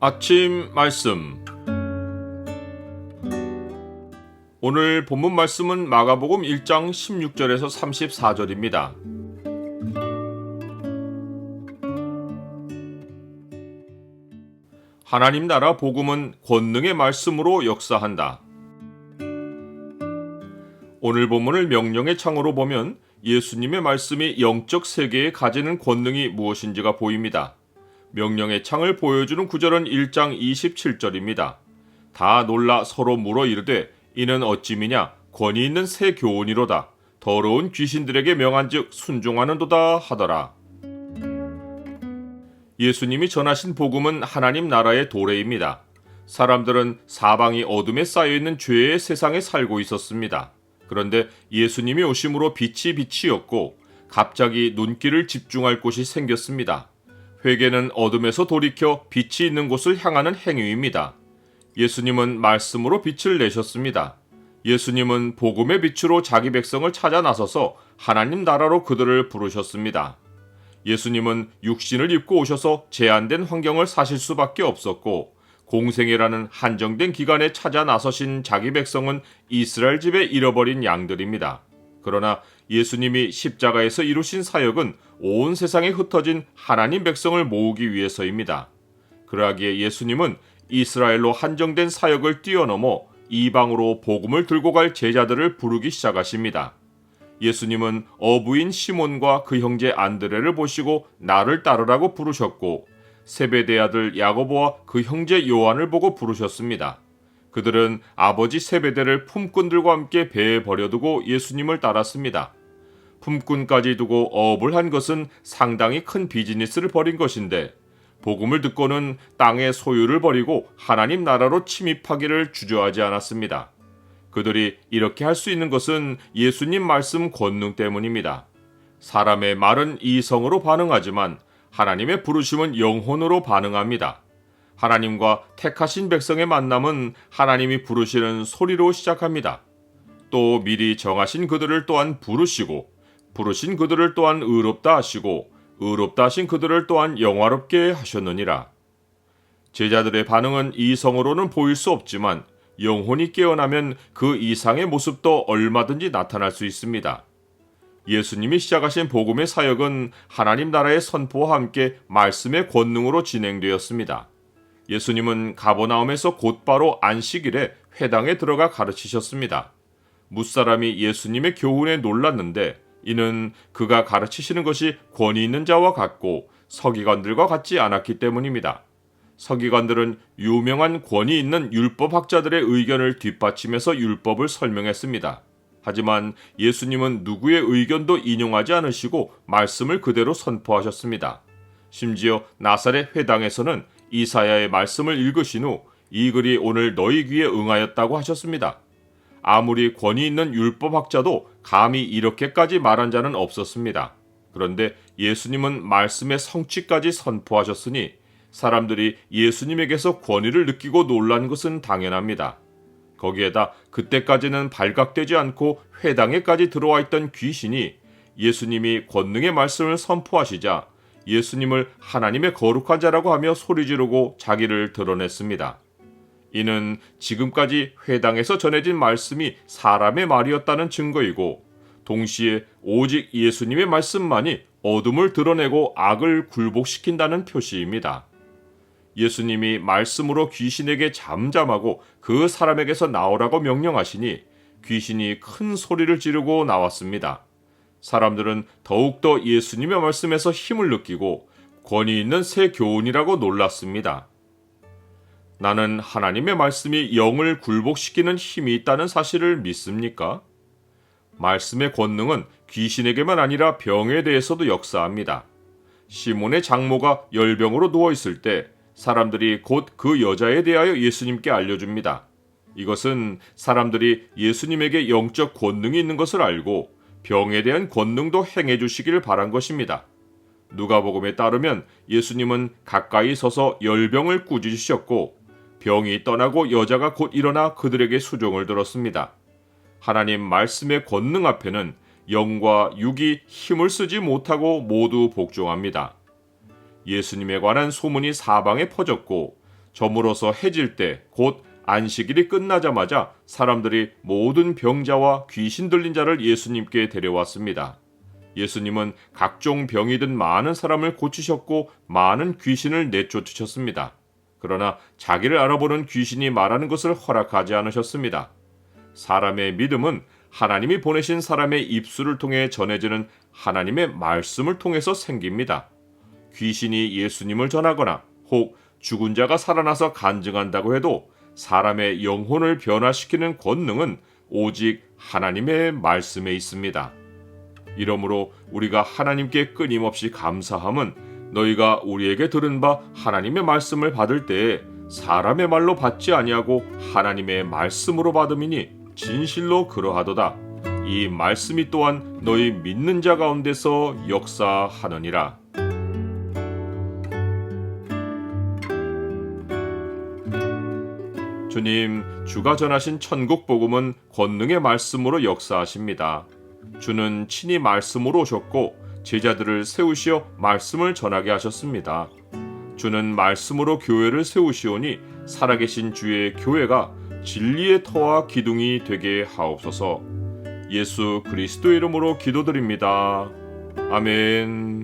아침 말씀. 오늘 본문 말씀은 마가복음 1장 16절에서 34절입니다. 하나님 나라 복음은 권능의 말씀으로 역사한다. 오늘 본문을 명령의 창으로 보면 예수님의 말씀이 영적 세계에 가지는 권능이 무엇인지가 보입니다. 명령의 창을 보여주는 구절은 1장 27절입니다. 다 놀라 서로 물어 이르되 이는 어찌미냐 권위 있는 새 교훈이로다. 더러운 귀신들에게 명한즉 순종하는도다 하더라. 예수님이 전하신 복음은 하나님 나라의 도래입니다. 사람들은 사방이 어둠에 쌓여있는 죄의 세상에 살고 있었습니다. 그런데 예수님이 오심으로 빛이 비치었고 갑자기 눈길을 집중할 곳이 생겼습니다. 회개는 어둠에서 돌이켜 빛이 있는 곳을 향하는 행위입니다. 예수님은 말씀으로 빛을 내셨습니다. 예수님은 복음의 빛으로 자기 백성을 찾아 나서서 하나님 나라로 그들을 부르셨습니다. 예수님은 육신을 입고 오셔서 제한된 환경을 사실 수밖에 없었고 공생애라는 한정된 기간에 찾아 나서신 자기 백성은 이스라엘 집에 잃어버린 양들입니다. 그러나 예수님이 십자가에서 이루신 사역은 온 세상에 흩어진 하나님 백성을 모으기 위해서입니다. 그러하기에 예수님은 이스라엘로 한정된 사역을 뛰어넘어 이방으로 복음을 들고 갈 제자들을 부르기 시작하십니다. 예수님은 어부인 시몬과 그 형제 안드레를 보시고 나를 따르라고 부르셨고 세베대의 아들 야고보와 그 형제 요한을 보고 부르셨습니다. 그들은 아버지 세베대를 품꾼들과 함께 배에 버려두고 예수님을 따랐습니다. 품꾼까지 두고 어업을 한 것은 상당히 큰 비즈니스를 벌인 것인데 복음을 듣고는 땅의 소유를 버리고 하나님 나라로 침입하기를 주저하지 않았습니다. 그들이 이렇게 할 수 있는 것은 예수님 말씀 권능 때문입니다. 사람의 말은 이성으로 반응하지만 하나님의 부르심은 영혼으로 반응합니다. 하나님과 택하신 백성의 만남은 하나님이 부르시는 소리로 시작합니다. 또 미리 정하신 그들을 또한 부르시고 부르신 그들을 또한 의롭다 하시고 의롭다 하신 그들을 또한 영화롭게 하셨느니라. 제자들의 반응은 이성으로는 보일 수 없지만 영혼이 깨어나면 그 이상의 모습도 얼마든지 나타날 수 있습니다. 예수님이 시작하신 복음의 사역은 하나님 나라의 선포와 함께 말씀의 권능으로 진행되었습니다. 예수님은 가버나움에서 곧바로 안식일에 회당에 들어가 가르치셨습니다. 뭇사람이 예수님의 교훈에 놀랐는데 이는 그가 가르치시는 것이 권위 있는 자와 같고 서기관들과 같지 않았기 때문입니다. 서기관들은 유명한 권위 있는 율법학자들의 의견을 뒷받침해서 율법을 설명했습니다. 하지만 예수님은 누구의 의견도 인용하지 않으시고 말씀을 그대로 선포하셨습니다. 심지어 나사렛 회당에서는 이사야의 말씀을 읽으신 후 이 글이 오늘 너희 귀에 응하였다고 하셨습니다. 아무리 권위 있는 율법학자도 감히 이렇게까지 말한 자는 없었습니다. 그런데 예수님은 말씀의 성취까지 선포하셨으니 사람들이 예수님에게서 권위를 느끼고 놀란 것은 당연합니다. 거기에다 그때까지는 발각되지 않고 회당에까지 들어와 있던 귀신이 예수님이 권능의 말씀을 선포하시자 예수님을 하나님의 거룩한 자라고 하며 소리 지르고 자기를 드러냈습니다. 이는 지금까지 회당에서 전해진 말씀이 사람의 말이었다는 증거이고 동시에 오직 예수님의 말씀만이 어둠을 드러내고 악을 굴복시킨다는 표시입니다. 예수님이 말씀으로 귀신에게 잠잠하고 그 사람에게서 나오라고 명령하시니 귀신이 큰 소리를 지르고 나왔습니다. 사람들은 더욱더 예수님의 말씀에서 힘을 느끼고 권위 있는 새 교훈이라고 놀랐습니다. 나는 하나님의 말씀이 영을 굴복시키는 힘이 있다는 사실을 믿습니까? 말씀의 권능은 귀신에게만 아니라 병에 대해서도 역사합니다. 시몬의 장모가 열병으로 누워있을 때 사람들이 곧 그 여자에 대하여 예수님께 알려줍니다. 이것은 사람들이 예수님에게 영적 권능이 있는 것을 알고 병에 대한 권능도 행해 주시기를 바란 것입니다. 누가복음에 따르면 예수님은 가까이 서서 열병을 꾸짖으셨고 병이 떠나고 여자가 곧 일어나 그들에게 수종을 들었습니다. 하나님 말씀의 권능 앞에는 영과 육이 힘을 쓰지 못하고 모두 복종합니다. 예수님에 관한 소문이 사방에 퍼졌고 저물어서 해질 때 곧 안식일이 끝나자마자 사람들이 모든 병자와 귀신 들린 자를 예수님께 데려왔습니다. 예수님은 각종 병이 든 많은 사람을 고치셨고 많은 귀신을 내쫓으셨습니다. 그러나 자기를 알아보는 귀신이 말하는 것을 허락하지 않으셨습니다. 사람의 믿음은 하나님이 보내신 사람의 입술을 통해 전해지는 하나님의 말씀을 통해서 생깁니다. 귀신이 예수님을 전하거나 혹 죽은 자가 살아나서 간증한다고 해도 사람의 영혼을 변화시키는 권능은 오직 하나님의 말씀에 있습니다. 이러므로 우리가 하나님께 끊임없이 감사함은 너희가 우리에게 들은 바 하나님의 말씀을 받을 때에 사람의 말로 받지 아니하고 하나님의 말씀으로 받음이니 진실로 그러하도다. 이 말씀이 또한 너희 믿는 자 가운데서 역사하느니라. 주님, 주가 전하신 천국 복음은 권능의 말씀으로 역사하십니다. 주는 친히 말씀으로 오셨고 제자들을 세우시어 말씀을 전하게 하셨습니다. 주는 말씀으로 교회를 세우시오니 살아계신 주의 교회가 진리의 터와 기둥이 되게 하옵소서. 예수 그리스도 이름으로 기도드립니다. 아멘.